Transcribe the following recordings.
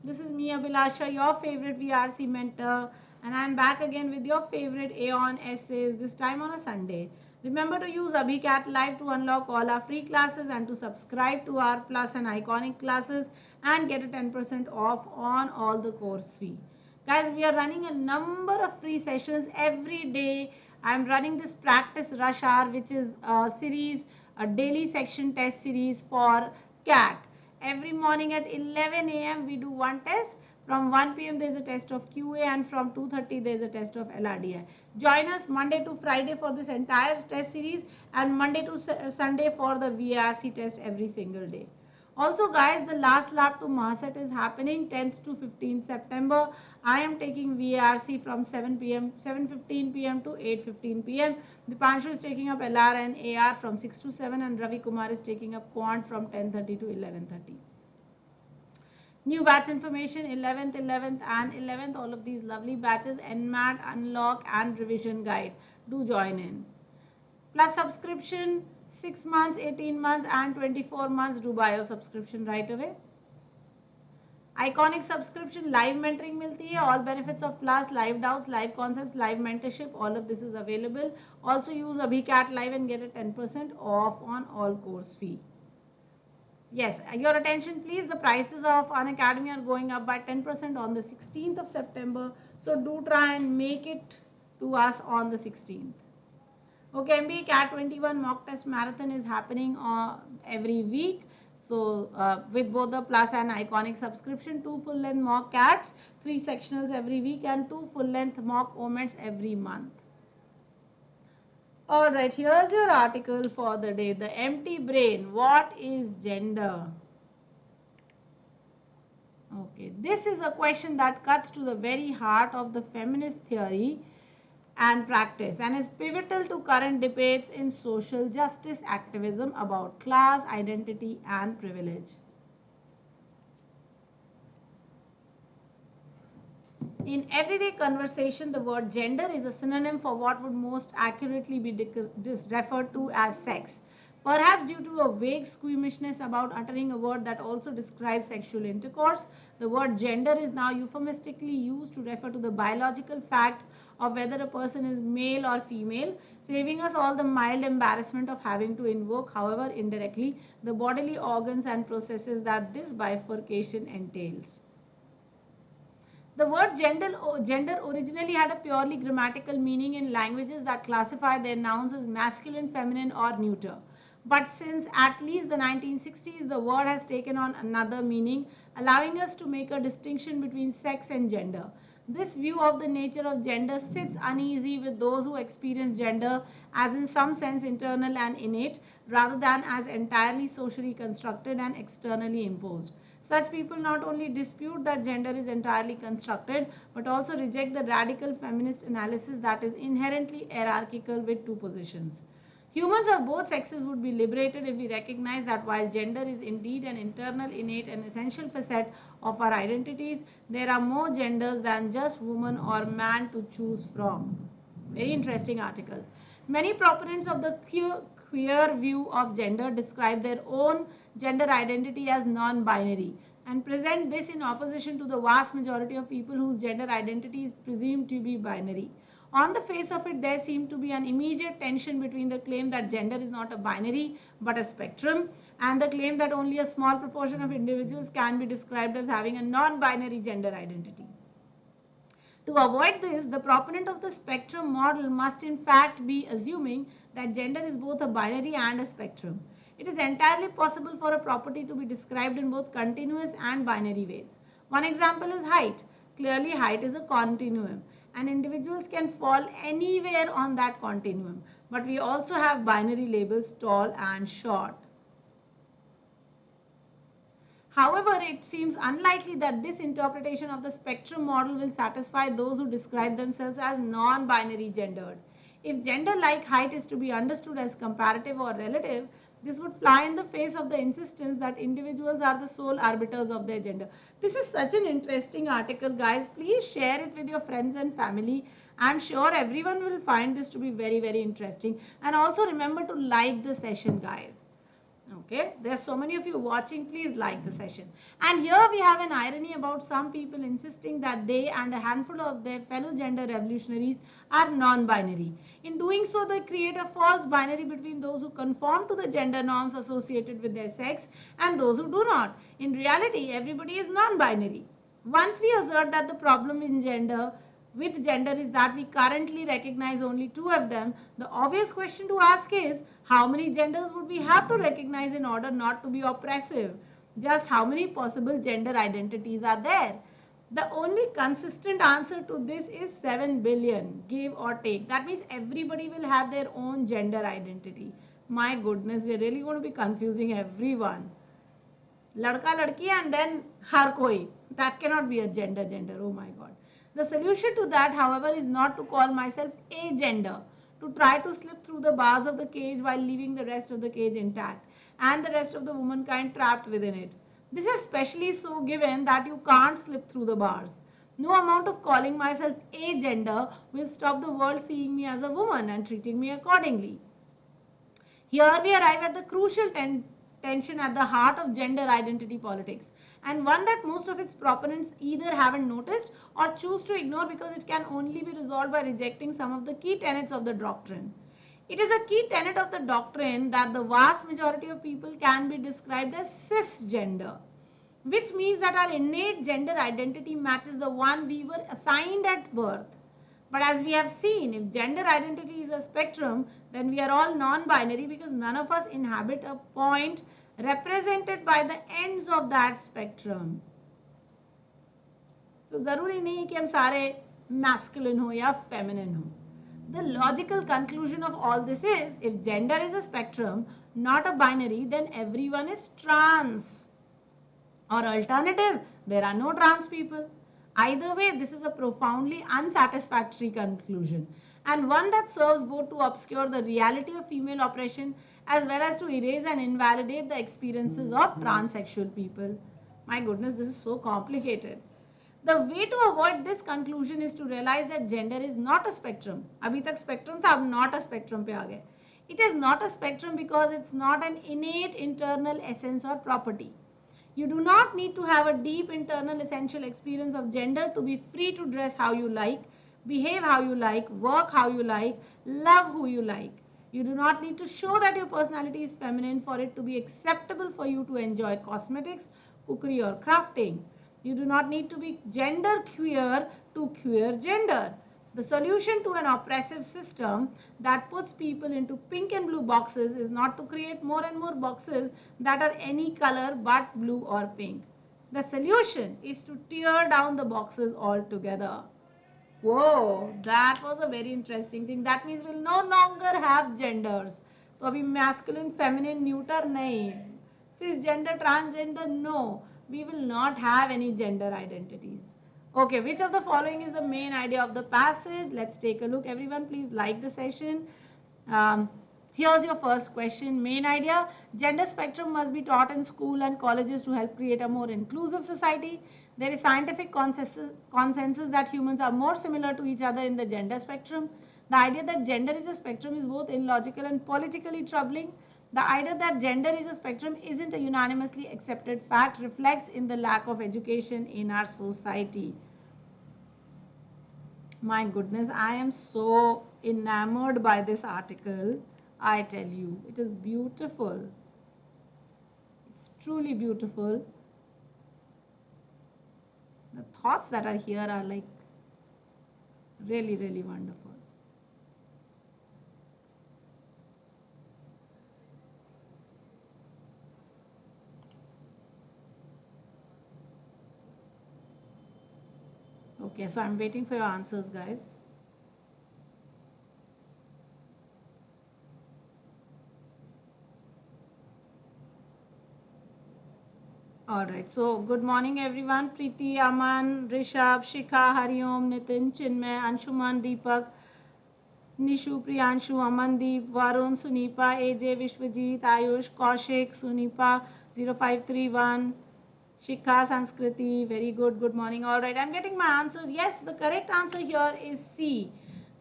This is me, Abhilasha, your favorite VRC mentor, and I'm back again with your favorite AEON essays, this time on a Sunday. Remember to use AbhiCat Live to unlock all our free classes and to subscribe to our Plus and Iconic classes and get a 10% off on all the course fee. Guys, we are running a number of free sessions every day. I'm running this practice rush hour, which is a series, a daily section test series for CAT. Every morning at 11 a.m. we do one test. From 1 p.m. there is a test of QA, and from 2:30 there is a test of LRDI. Join us Monday to Friday for this entire test series and Monday to Sunday for the VARC test every single day. Also guys, the last lap to Mahaset is happening 10th to 15th September. I am taking VARC from 7:15 p.m. to 8:15 p.m. Dipanshu is taking up LR and AR from 6 to 7, and Ravi Kumar is taking up Quant from 10:30 to 11:30. New batch information 11th and 11th, all of these lovely batches, NMAT, Unlock and Revision Guide. Do join in. Plus subscription 6 months, 18 months and 24 months. Do buy your subscription right away. Iconic subscription, live mentoring milti hai, all benefits of Plus, live doubts, live concepts, live mentorship, all of this is available. Also use AbhiCat Live and get a 10% off on all course fee. Yes, your attention please, the prices of Unacademy are going up by 10% on the 16th of September. So do try and make it to us on the 16th. Okay, MBA CAT-21 mock test marathon is happening every week. So with both the Plus and Iconic subscription, 2 full-length mock CATs, 3 sectionals every week and 2 full-length mock OMETs every month. All right, here's your article for the day. The empty brain. What is gender? Okay, this is a question that cuts to the very heart of the feminist theory and practice and is pivotal to current debates in social justice activism about class, identity, and privilege. In everyday conversation, the word gender is a synonym for what would most accurately be referred to as sex. Perhaps due to a vague squeamishness about uttering a word that also describes sexual intercourse, the word gender is now euphemistically used to refer to the biological fact of whether a person is male or female, saving us all the mild embarrassment of having to invoke, however indirectly, the bodily organs and processes that this bifurcation entails. The word gender originally had a purely grammatical meaning in languages that classify their nouns as masculine, feminine, or neuter. But since at least the 1960s, the word has taken on another meaning, allowing us to make a distinction between sex and gender. This view of the nature of gender sits uneasy with those who experience gender as in some sense internal and innate, rather than as entirely socially constructed and externally imposed. Such people not only dispute that gender is entirely constructed, but also reject the radical feminist analysis that is inherently hierarchical with two positions. Humans of both sexes would be liberated if we recognize that while gender is indeed an internal, innate, and essential facet of our identities, there are more genders than just woman or man to choose from. Very interesting article. Many proponents of the queer view of gender describe their own gender identity as non-binary and present this in opposition to the vast majority of people whose gender identity is presumed to be binary. On the face of it, there seemed to be an immediate tension between the claim that gender is not a binary but a spectrum and the claim that only a small proportion of individuals can be described as having a non-binary gender identity. To avoid this, the proponent of the spectrum model must in fact be assuming that gender is both a binary and a spectrum. It is entirely possible for a property to be described in both continuous and binary ways. One example is height. Clearly, height is a continuum, and individuals can fall anywhere on that continuum. But we also have binary labels tall and short. However, it seems unlikely that this interpretation of the spectrum model will satisfy those who describe themselves as non-binary gendered. If gender like height is to be understood as comparative or relative, this would fly in the face of the insistence that individuals are the sole arbiters of their gender. This is such an interesting article, guys. Please share it with your friends and family. I'm sure everyone will find this to be very, very interesting. And also remember to like the session, guys. Okay, there's so many of you watching. Please like the session. And here we have an irony about some people insisting that they and a handful of their fellow gender revolutionaries are non-binary. In doing so, they create a false binary between those who conform to the gender norms associated with their sex and those who do not. In reality, everybody is non-binary. Once we assert that the problem in gender with gender is that we currently recognize only two of them, the obvious question to ask is how many genders would we have to recognize in order not to be oppressive? Just how many possible gender identities are there? The only consistent answer to this is 7 billion, give or take. That means everybody will have their own gender identity. My goodness, we're really going to be confusing everyone. Ladka ladki and then har koi. That cannot be a gender. Oh my god. The solution to that, however, is not to call myself a gender, to try to slip through the bars of the cage while leaving the rest of the cage intact and the rest of the womankind trapped within it. This is especially so given that you can't slip through the bars. No amount of calling myself a gender will stop the world seeing me as a woman and treating me accordingly. Here we arrive at the crucial tension at the heart of gender identity politics, and one that most of its proponents either haven't noticed or choose to ignore because it can only be resolved by rejecting some of the key tenets of the doctrine. It is a key tenet of the doctrine that the vast majority of people can be described as cisgender, which means that our innate gender identity matches the one we were assigned at birth. But as we have seen, if gender identity is a spectrum, then we are all non-binary because none of us inhabit a point represented by the ends of that spectrum. So जरूरी नहीं है कि हम सारे masculine हो या feminine हो. The logical conclusion of all this is, if gender is a spectrum, not a binary, then everyone is trans. Or alternative, there are no trans people. Either way, this is a profoundly unsatisfactory conclusion, and one that serves both to obscure the reality of female oppression as well as to erase and invalidate the experiences of transsexual people. My goodness, this is so complicated. The way to avoid this conclusion is to realize that gender is not a spectrum. अभी तक spectrum था, अब not a spectrum पे आ गए. It is not a spectrum because it's not an innate internal essence or property. You do not need to have a deep internal essential experience of gender to be free to dress how you like, behave how you like, work how you like, love who you like. You do not need to show that your personality is feminine for it to be acceptable for you to enjoy cosmetics, cookery or crafting. You do not need to be gender queer to queer gender. The solution to an oppressive system that puts people into pink and blue boxes is not to create more and more boxes that are any color but blue or pink. The solution is to tear down the boxes altogether. Whoa, that was a very interesting thing. That means we'll no longer have genders. तो अभी masculine, feminine, neuter नहीं. Cisgender, transgender, no. We will not have any gender identities. Okay, which of the following is the main idea of the passage? Let's take a look. Everyone, please like the session. Here's your first question. Main idea: gender spectrum must be taught in school and colleges to help create a more inclusive society. There is scientific consensus that humans are more similar to each other in the gender spectrum. The idea that gender is a spectrum is both illogical and politically troubling. The idea that gender is a spectrum isn't a unanimously accepted fact, reflects in the lack of education in our society. My goodness, I am so enamored by this article. I tell you, it is beautiful. It's truly beautiful. The thoughts that are here are like really, really wonderful. Okay, so I'm waiting for your answers, guys. All right, so good morning, everyone. Preeti, Aman, Rishabh, Shikha, Hariom, Nitin, Chinmay, Anshuman, Deepak, Nishu, Priyanshu, Amandeep, Varun, Sunipa, AJ, Vishwajit, Ayush, Kaushik, Sunipa, 0531, Shikha, Sanskriti, very good, good morning. All right, I'm getting my answers. Yes, the correct answer here is C,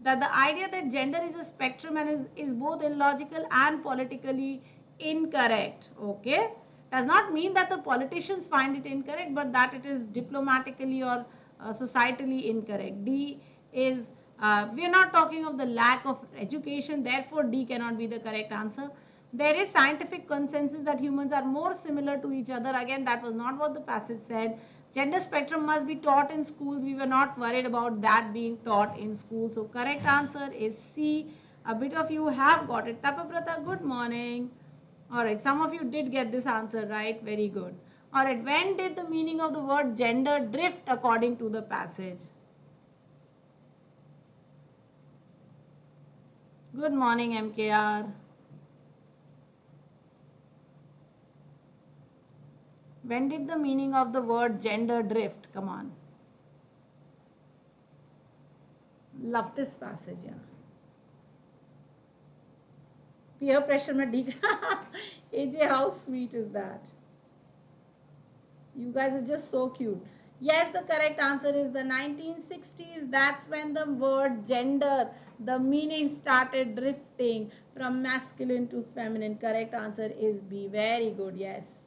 that the idea that gender is a spectrum and is both illogical and politically incorrect. Okay, does not mean that the politicians find it incorrect, but that it is diplomatically or societally incorrect. D is, we are not talking of the lack of education, therefore D cannot be the correct answer. There is scientific consensus that humans are more similar to each other. Again, that was not what the passage said. Gender spectrum must be taught in schools. We were not worried about that being taught in schools. So correct answer is C. A bit of you have got it. Tapabrata, good morning. Alright, some of you did get this answer right. Very good. Alright, when did the meaning of the word gender drift according to the passage? Good morning, MKR. When did the meaning of the word gender drift? Come on. Love this passage, yeah. Peer pressure mein dig. AJ, how sweet is that? You guys are just so cute. Yes, the correct answer is the 1960s. That's when the word gender, the meaning started drifting from masculine to feminine. Correct answer is B. Very good. Yes.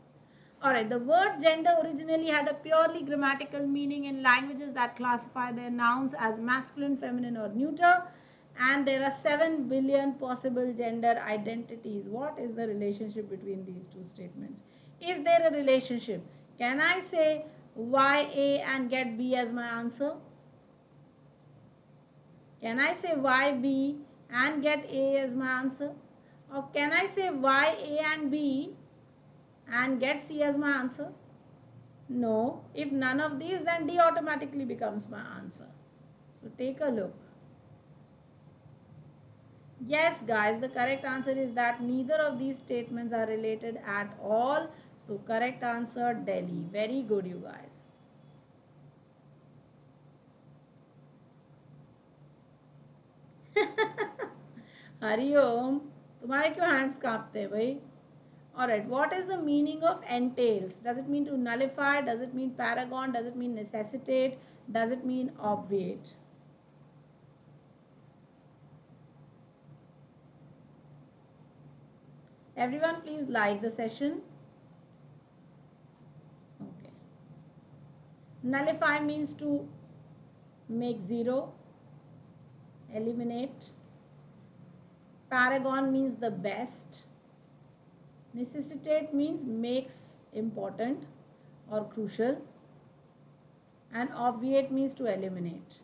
Alright, the word gender originally had a purely grammatical meaning in languages that classify their nouns as masculine, feminine, or neuter. And there are 7 billion possible gender identities. What is the relationship between these two statements? Is there a relationship? Can I say YA and get B as my answer? Can I say YB and get A as my answer? Or can I say YA and B and get C as my answer? No. If none of these, then D automatically becomes my answer. So take a look. Yes, guys, the correct answer is that neither of these statements are related at all. So correct answer, Delhi. Very good, you guys. Hariom, तुम्हारे क्यों hands कांपते हैं भाई? Alright, what is the meaning of entails? Does it mean to nullify? Does it mean paragon? Does it mean necessitate? Does it mean obviate? Everyone please like the session. Okay. Nullify means to make zero, eliminate. Paragon means the best. Necessitate means makes important or crucial. And obviate means to eliminate.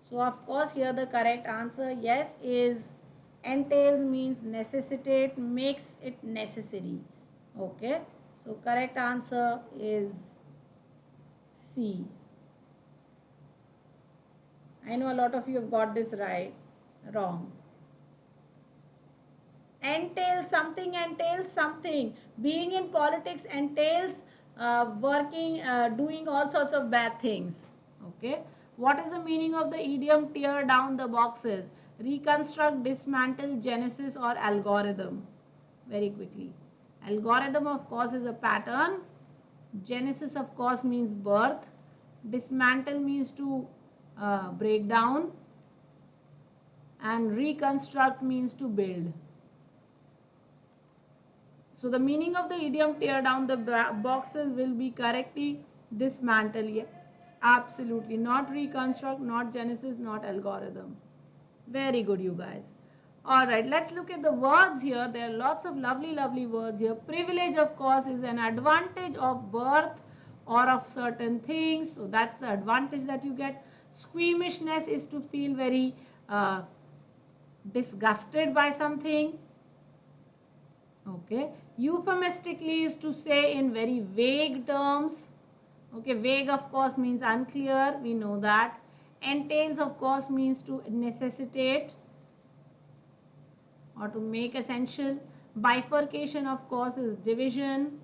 So of course here the correct answer, yes, is entails means necessitate, makes it necessary. Okay, so correct answer is C. I know a lot of you have got this right, wrong. Entails something. Being in politics entails working, doing all sorts of bad things. Okay. What is the meaning of the idiom tear down the boxes? Reconstruct, dismantle, genesis, or algorithm? Very quickly. Algorithm, of course, is a pattern. Genesis, of course, means birth. Dismantle means to break down. And reconstruct means to build. So the meaning of the idiom tear down the boxes will be correctly dismantle. Yes, absolutely. Not reconstruct, not genesis, not algorithm. Very good, you guys. Alright, let's look at the words here. There are lots of lovely words here. Privilege, of course, is an advantage of birth or of certain things. So that's the advantage that you get. Squeamishness is to feel very disgusted by something. Okay. Euphemistically is to say in very vague terms. Okay, vague of course means unclear, we know that. Entails of course means to necessitate or to make essential. Bifurcation of course is division.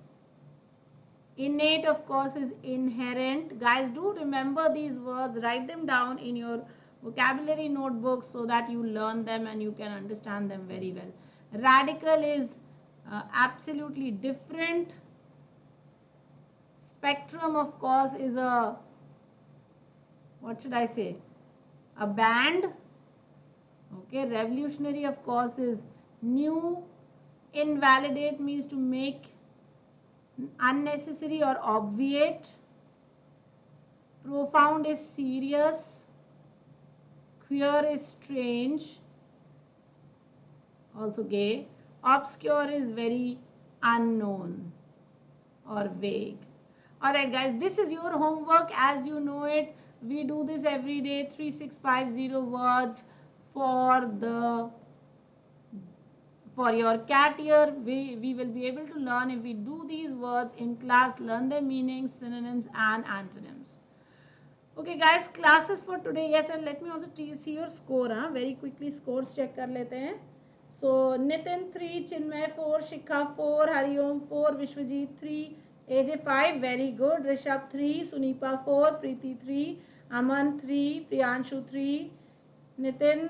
Innate of course is inherent. Guys, do remember these words, write them down in your vocabulary notebooks so that you learn them and you can understand them very well. Radical is absolutely different. Spectrum of course is a, what should I say, a band. Okay, revolutionary of course is new. Invalidate means to make unnecessary or obviate. Profound is serious. Queer is strange, also gay. Obscure is very unknown or vague. Alright guys, this is your homework as you know it. We do this every day, 3650 words for your CAT year. We will be able to learn if we do these words in class, learn their meanings, synonyms and antonyms. Okay guys, classes for today. Yes, and let me also see your score. Very quickly scores check kar lete hain. So Nitin 3, Chinmay 4, Shikha 4, Hariom 4, Vishwajit 3, AJ 5, very good. Rishabh 3, Sunipa 4, Preeti 3, Aman 3, Priyanshu 3, Nitin.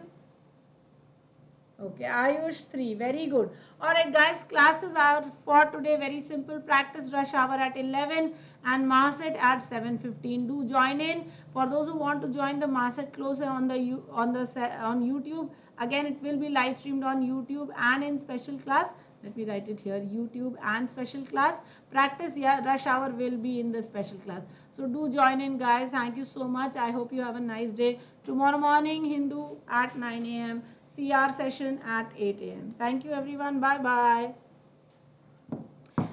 Okay, Ayush 3, very good. Alright guys, classes are for today very simple. Practice rush hour at 11 and Maset at 7:15. Do join in. For those who want to join the Maset closer on YouTube, again it will be live streamed on YouTube and in special class. Let me write it here, YouTube and special class. Practice rush hour will be in the special class. So do join in guys. Thank you so much. I hope you have a nice day. Tomorrow morning Hindu at 9 a.m. CR session at 8 a.m. Thank you everyone. Bye bye.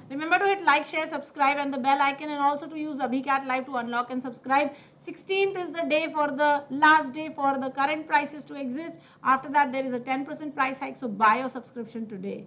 Remember to hit like, share, subscribe and the bell icon, and also to use AbhiCat Live to unlock and subscribe. 16th is the day for the last day for the current prices to exist. After that there is a 10% price hike, so buy your subscription today.